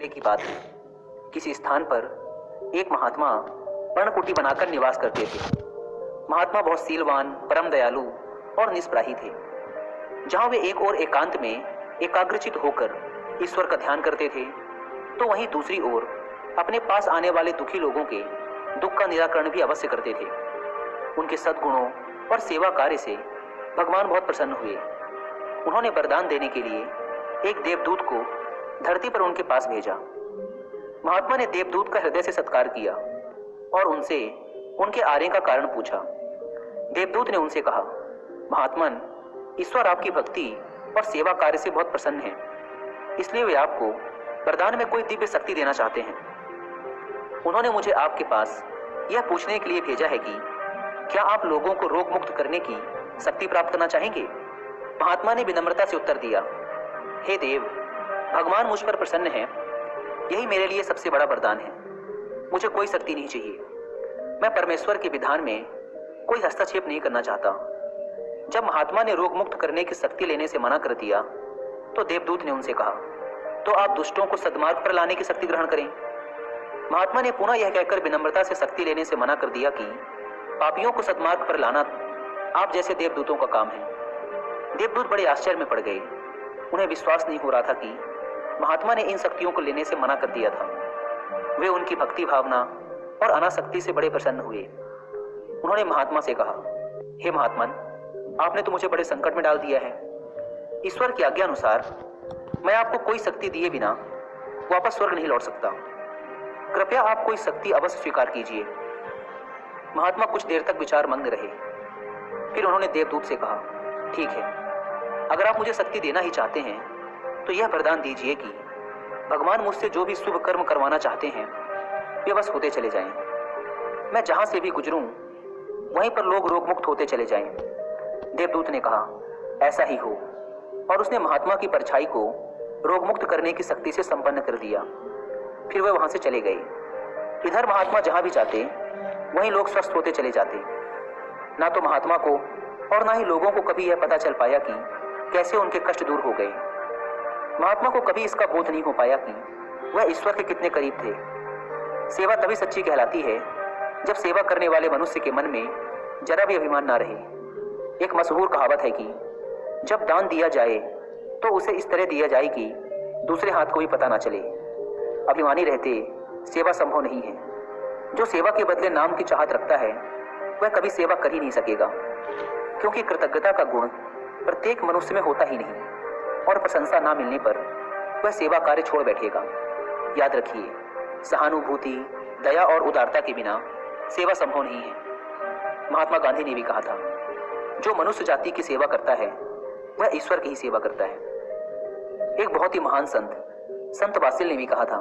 पहले की बात है। किसी स्थान पर एक महात्मा पर्णकुटी बनाकर निवास करते थे। महात्मा बहुत सीलवान, परम दयालु और निष्प्राही थे। जहां वे एक और एकांत में एकाग्रचित होकर ईश्वर का ध्यान करते थे, तो वहीं दूसरी ओर अपने पास आने वाले दुखी लोगों के दुख का निराकरण भी अवश्य करते थे। उनके सद्गुणों और सेवा कार्य से भगवान बहुत प्रसन्न हुए। उन्होंने वरदान देने के लिए एक देवदूत को धरती पर उनके पास भेजा। महात्मा ने देवदूत का हृदय से सत्कार किया और उनसे उनके आने का कारण पूछा। देवदूत ने उनसे कहा, महात्मन, ईश्वर आपकी भक्ति और सेवा कार्य से बहुत प्रसन्न है, इसलिए वे आपको वरदान में कोई दिव्य शक्ति देना चाहते हैं। उन्होंने मुझे आपके पास यह पूछने के लिए भेजा है कि क्या आप लोगों को रोग मुक्त करने की शक्ति प्राप्त करना चाहेंगे? महात्मा ने विनम्रता से उत्तर दिया, हे देव, भगवान मुझ पर प्रसन्न है, यही मेरे लिए सबसे बड़ा वरदान है। मुझे कोई शक्ति नहीं चाहिए। मैं परमेश्वर के विधान में कोई हस्तक्षेप नहीं करना चाहता। जब महात्मा ने रोग मुक्त करने की शक्ति लेने से मना कर दिया, तो देवदूत ने उनसे कहा, तो आप दुष्टों को सद्मार्ग पर लाने की शक्ति ग्रहण करें। महात्मा ने पुनः यह कहकर विनम्रता से शक्ति लेने से मना कर दिया कि पापियों को सद्मार्ग पर लाना आप जैसे देवदूतों का काम है। देवदूत बड़े आश्चर्य में पड़ गए। उन्हें विश्वास नहीं हो रहा था कि महात्मा ने इन शक्तियों को लेने से मना कर दिया था। वे उनकी भक्ति भावना और अनासक्ति से बड़े प्रसन्न हुए। उन्होंने महात्मा से कहा, हे महात्मन, आपने तो मुझे बड़े संकट में डाल दिया है। ईश्वर की आज्ञा अनुसार मैं आपको कोई शक्ति दिए बिना वापस स्वर्ग नहीं लौट सकता। कृपया आप कोई शक्ति अवश्य स्वीकार कीजिए। महात्मा कुछ देर तक विचार मग्न रहे। फिर उन्होंने देवदूत से कहा, ठीक है, अगर आप मुझे शक्ति देना ही चाहते हैं तो यह वरदान दीजिए कि भगवान मुझसे जो भी शुभ कर्म करवाना चाहते हैं वे बस होते चले जाएं। मैं जहां से भी गुजरूं वहीं पर लोग रोग मुक्त होते चले जाएं। देवदूत ने कहा, ऐसा ही हो, और उसने महात्मा की परछाई को रोग मुक्त करने की शक्ति से संपन्न कर दिया। फिर वे वहां से चले गए। इधर महात्मा जहां भी जाते वहीं लोग स्वस्थ होते चले जाते। ना तो महात्मा को और ना ही लोगों को कभी यह पता चल पाया कि कैसे उनके कष्ट दूर हो गए। महात्मा को कभी इसका बोध नहीं हो पाया कि वह ईश्वर के कितने करीब थे। सेवा तभी सच्ची कहलाती है जब सेवा करने वाले मनुष्य के मन में जरा भी अभिमान ना रहे। एक मशहूर कहावत है कि जब दान दिया जाए तो उसे इस तरह दिया जाए कि दूसरे हाथ को भी पता ना चले। अभिमानी रहते सेवा संभव नहीं है। जो सेवा के बदले नाम की चाहत रखता है वह कभी सेवा कर ही नहीं सकेगा, क्योंकि कृतज्ञता का गुण प्रत्येक मनुष्य में होता ही नहीं, और प्रशंसा ना मिलने पर वह सेवा कार्य छोड़ बैठेगा। याद रखिए, सहानुभूति, दया और उदारता के बिना सेवा संभव नहीं है। महात्मा गांधी ने भी कहा था, जो मनुष्य जाति की सेवा करता है वह ईश्वर की ही सेवा करता है। एक बहुत ही महान संत वात्सल ने भी कहा था,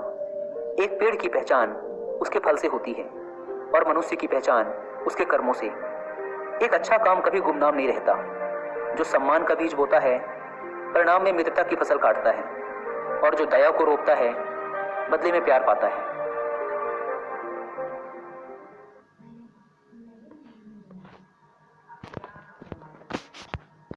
एक पेड़ की पहचान उसके फल से होती है और मनुष्य की पहचान उसके कर्मों से। एक अच्छा काम कभी गुमनाम नहीं रहता। जो सम्मान का बीज बोता है परिणाम में मित्रता की फसल काटता है, और जो दया को रोपता है बदले में प्यार पाता है।